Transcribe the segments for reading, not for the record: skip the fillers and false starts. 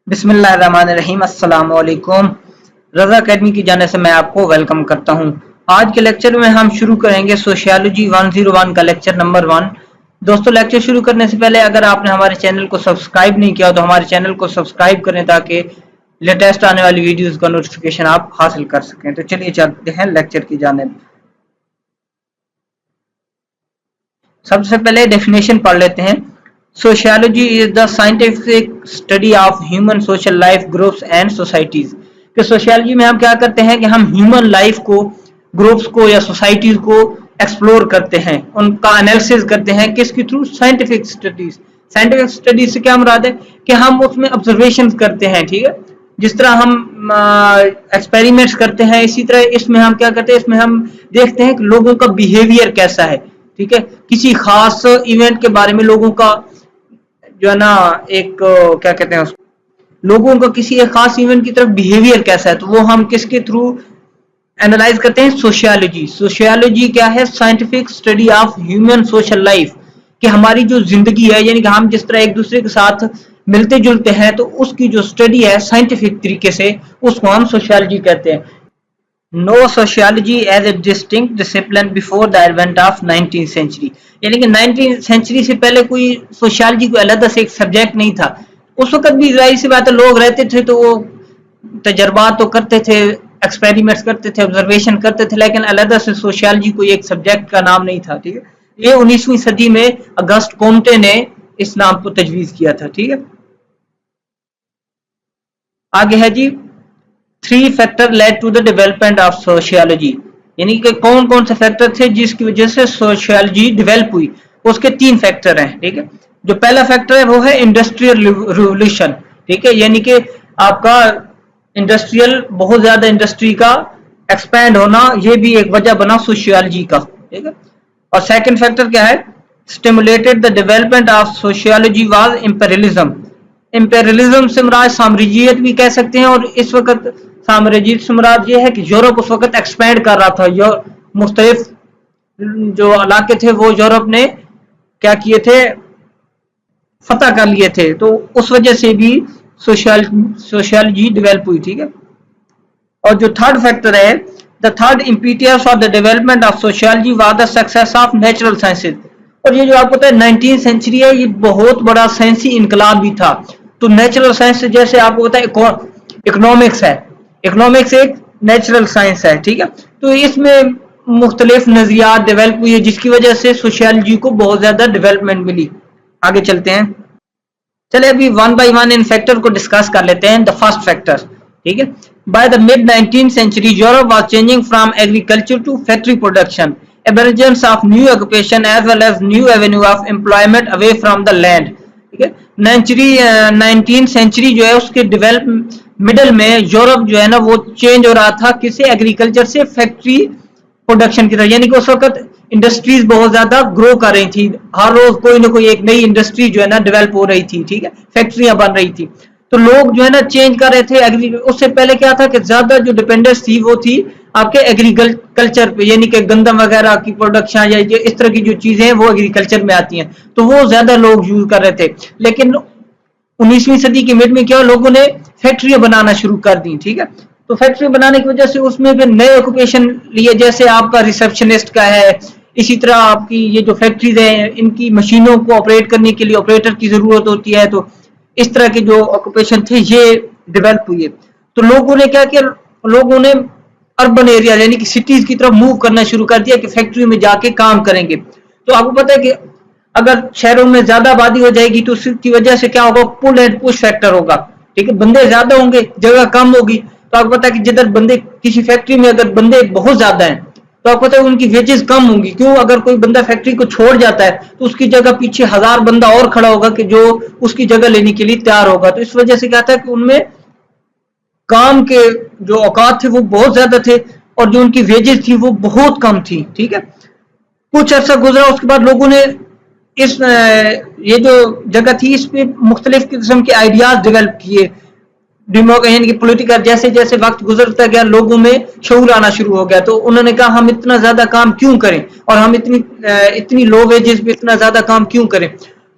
بسم اللہ الرحمن الرحیم۔ السلام علیکم۔ رضا اکیڈمی کی جانب سے میں آپ کو ویلکم کرتا ہوں۔ آج کے لیکچر میں ہم شروع کریں گے سوشیالوجی 101 کا لیکچر نمبر 1۔ دوستو لیکچر شروع کرنے سے پہلے اگر آپ نے ہمارے چینل کو سبسکرائب نہیں کیا تو ہمارے چینل کو سبسکرائب کریں تاکہ لیٹسٹ آنے والی ویڈیوز کا نوٹیفیکیشن آپ حاصل کر سکیں۔ تو چلیے چلتے ہیں لیکچر کی جانب۔ سب سے پہلے ڈیفینیشن پڑھ لیتے ہیں۔ Sociology is the scientific study of human social life groups and societies۔ کہ سوشیالوجی میں ہم کیا کرتے ہیں کہ ہم ہیومن لائف کو، گروپس کو یا سوسائٹیز کو ایکسپلور کرتے ہیں، ان کا انالیسس کرتے ہیں۔ کس کے through? Scientific studies. Scientific studies سے کیا مراد ہے کہ ہم اس میں آبزرویشن کرتے ہیں، ٹھیک ہے، جس طرح ہم ایکسپیریمنٹس کرتے ہیں، اسی طرح اس میں ہم کیا کرتے ہیں، اس میں ہم دیکھتے ہیں کہ لوگوں کا بیہیویئر کیسا ہے، ٹھیک ہے، کسی خاص ایونٹ کے بارے میں لوگوں کا جو ہے نا ایک کیا کہتے ہیں اس کو، لوگوں کا کسی ایک خاص ایونٹ کی طرف بیہیویئر کیسا ہے، تو وہ ہم کس کے تھرو اینالائز کرتے ہیں؟ سوشیالوجی۔ سوشیالوجی کیا ہے؟ Scientific study of human social life, کہ ہماری جو زندگی ہے، یعنی کہ ہم جس طرح ایک دوسرے کے ساتھ ملتے جلتے ہیں، تو اس کی جو اسٹڈی ہے سائنٹیفک طریقے سے، اس کو ہم سوشیالوجی کہتے ہیں۔ No sociology as a distinct discipline before the advent of 19th century۔ یعنی کہ 19th century سے پہلے کوئی سوشیالوجی کو علیحدہ سے ایک سبجیکٹ نہیں تھا۔ اس وقت بھی ظاہر سی بات ہے لوگ رہتے تھے تو وہ تجربات تو کرتے تھے، ایکسپیریمنٹس کرتے تھے، آبزرویشن کرتے تھے، لیکن علیحدہ سے سوشیالوجی کوئی ایک سبجیکٹ کا نام نہیں تھا، ٹھیک ہے۔ یہ 19ویں صدی میں اگسٹ کومٹے نے اس نام کو تجویز کیا تھا، ٹھیک ہے۔ آگے ہے جی 3 factor lead to the development of sociology, یعنی کہ کون کون سے فیکٹر تھے جس کی وجہ سے سوشیالوجی ڈیولپ ہوئی۔ اس کے 3 فیکٹر ہیں، ٹھیک ہے۔ جو پہلا فیکٹر ہے وہ ہے انڈسٹریل ریولوشن، ٹھیک ہے، یعنی کہ آپ کا انڈسٹریل، بہت زیادہ انڈسٹری کا ایکسپینڈ ہونا، یہ بھی ایک وجہ بنا سوشیالوجی کا، ٹھیک ہے۔ اور سیکنڈ فیکٹر کیا ہے؟ stimulated the development of sociology was imperialism۔ Imperialism سے مراد سامراجیت بھی کہہ سکتے ہیں، اور اس وقت سامراجیت سے مراد یہ ہے کہ یورپ اس وقت ایکسپینڈ کر رہا تھا، مختلف جو علاقے تھے وہ یورپ نے کیا کیے تھے؟ فتح کر لیے تھے، تو اس وجہ سے بھی سوشیالوجی ڈیولپ ہوئی، ٹھیک ہے۔ اور جو تھرڈ فیکٹر ہے، the third impetus for the development of sociology was the success of natural sciences۔ اور یہ جو آپ کو پتہ ہے 19th سینچری ہے، یہ بہت بڑا سائنسی انقلاب بھی تھا۔ تو نیچرل سائنس جیسے آپ کو پتہ ہے اکنامکس ہے، اکنامکس ایک نیچرل سائنس ہے، ٹھیک ہے۔ تو اس میں مختلف نظریات ڈیولپ ہوئی ہے جس کی وجہ سے سوشیالوجی کو بہت زیادہ ڈیولپمنٹ ملی۔ آگے چلتے ہیں، چلے ابھی 1 by 1 ان فیکٹر کو ڈسکس کر لیتے ہیں۔ دا فرسٹ فیکٹر، ٹھیک ہے، by the mid 19th century Europe was changing from agriculture to factory production, emergence of new occupation as well as new avenue of employment away from the land، ٹھیک ہے۔ 19th century جو ہے اس کے develop middle میں Europe جو ہے نا وہ چینج ہو رہا تھا کسے؟ ایگریکلچر سے فیکٹری پروڈکشن کی طرف، یعنی کہ اس وقت انڈسٹریز بہت زیادہ گرو کر رہی تھی، ہر روز کوئی نہ کوئی ایک نئی انڈسٹری جو ہے نا ڈیولپ ہو رہی تھی، ٹھیک ہے، فیکٹریاں بن رہی تھی، تو لوگ جو ہے نا چینج کر رہے تھے۔ اس سے پہلے کیا تھا کہ زیادہ جو ڈیپینڈنس تھی وہ تھی آپ کے ایگریکلچر پہ، یعنی کہ گندم وغیرہ کی پروڈکشن یا اس طرح کی جو چیزیں ہیں وہ ایگریکلچر میں آتی ہیں، تو وہ زیادہ لوگ یوز کر رہے تھے۔ لیکن 19ویں صدی کے مڈ میں کیا لوگوں نے فیکٹریاں بنانا شروع کر دی، ٹھیک ہے۔ تو فیکٹری بنانے کی وجہ سے اس میں پھر نئے آکوپیشن لیے، جیسے آپ کا ریسپشنسٹ کا ہے، اسی طرح آپ کی یہ جو فیکٹریز ہیں ان کی مشینوں کو آپریٹ کرنے کے لیے آپریٹر کی ضرورت ہوتی ہے، تو اس طرح کے جو آکوپیشن تھے یہ ڈیولپ ہوئی ہے۔ تو لوگوں نے کیا کیا؟ لوگوں نے اربن ایریا یعنی کہ سٹیز کی طرف موو کرنا شروع کر دیا کہ فیکٹری میں جا کے کام کریں گے۔ تو آپ کو پتہ ہے کہ اگر شہروں میں زیادہ آبادی ہو جائے گی تو اس کی وجہ سے کیا ہوگا؟ پل اینڈ پش فیکٹر ہوگا، ٹھیک ہے، بندے زیادہ ہوں گے، جگہ کم ہوگی، تو آپ کو پتہ ہے کہ جدھر بندے کسی فیکٹری میں اگر بندے بہت زیادہ ہیں تو آپ کو پتہ ہے ان کی ویجز کم ہوں گی، کیوں؟ اگر کوئی بندہ فیکٹری کو چھوڑ جاتا ہے تو اس کی جگہ پیچھے 1000 بندہ اور کھڑا ہوگا کہ جو اس کی جگہ لینے کے لیے تیار ہوگا، تو اس وجہ سے کیا تھا کہ ان میں کام کے جو اوقات تھے وہ بہت زیادہ تھے اور جو ان کی ویجز تھی وہ بہت کم تھی، ٹھیک ہے۔ کچھ عرصہ گزرا، اس کے بعد لوگوں نے یہ جو جگہ تھی اس پہ مختلف قسم کے آئیڈیاز ڈیولپ کیے، یعنی کہ پولیٹیکل، جیسے جیسے وقت گزرتا گیا لوگوں میں شعور آنا شروع ہو گیا، تو انہوں نے کہا ہم اتنا زیادہ کام کیوں کریں اور ہم اتنی لو ویجز پہ اتنا زیادہ کام کیوں کریں۔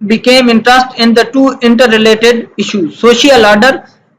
became interest in the two interrelated issues, social order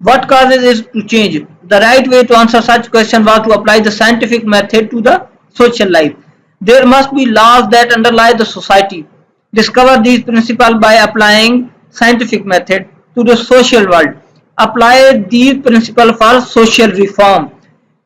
what causes it to change. The right way to answer such question was to apply the scientific method to the social life. There must be laws that underlie the society. Discover these principles by applying scientific method to the social world. Apply these principles for social reform.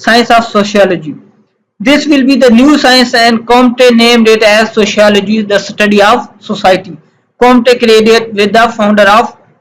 Science of sociology. This will be the new science and Comte named it as sociology, the study of society. Comte credited with the founder of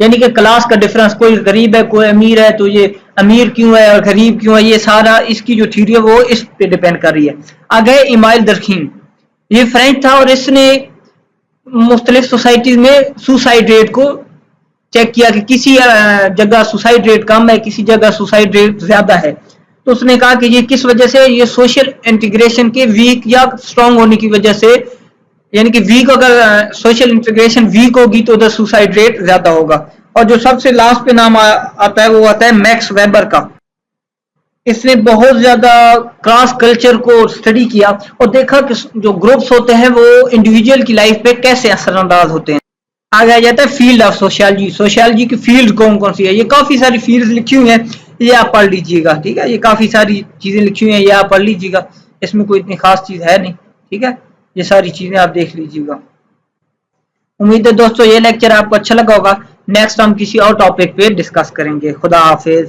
یعنی کہ class کا difference, کوئی غریب ہے کوئی امیر ہے تو یہ امیر کیوں ہے اور غریب کیوں ہے، یہ سارا اس کی جو تھیوری ہے وہ اس پہ ڈیپینڈ کر رہی ہے. آگے ایمائل درخیم، یہ فرینچ تھا اور اس نے مختلف سوسائٹیز میں سوسائڈ ریٹ کو چیک کیا کہ کسی جگہ سوسائڈ ریٹ کم ہے، کسی جگہ سوسائڈ ریٹ زیادہ ہے. تو اس نے کہا کہ یہ کس وجہ سے، یہ سوشل انٹیگریشن کے ویک یا اسٹرانگ ہونے کی وجہ سے، یعنی کہ ویک اگر سوشل انٹیگریشن ویک ہوگی تو ادھر سوسائڈ ریٹ زیادہ ہوگا. اور جو سب سے لاسٹ پہ نام آتا ہے وہ آتا ہے میکس ویبر کا. اس نے بہت زیادہ کراس کلچر کو اسٹڈی کیا اور دیکھا کہ جو گروپس ہوتے ہیں وہ انڈیویجول کی لائف پہ کیسے اثر انداز ہوتے ہیں. آگے آ جاتا ہے فیلڈ آف سوشیالوجی. سوشیالوجی کی فیلڈ کون کون سی ہے، یہ کافی ساری فیلڈ لکھی ہوئی ہیں، یہ آپ پڑھ لیجئے گا. ٹھیک ہے، یہ کافی ساری چیزیں لکھی ہوئی ہیں، یہ آپ پڑھ لیجئے گا، اس میں کوئی اتنی خاص چیز ہے نہیں. ٹھیک ہے، یہ ساری چیزیں آپ دیکھ لیجئے گا. امید ہے دوستو یہ لیکچر آپ کو اچھا لگا ہوگا. نیکسٹ ہم کسی اور ٹاپک پہ ڈسکس کریں گے. خدا حافظ.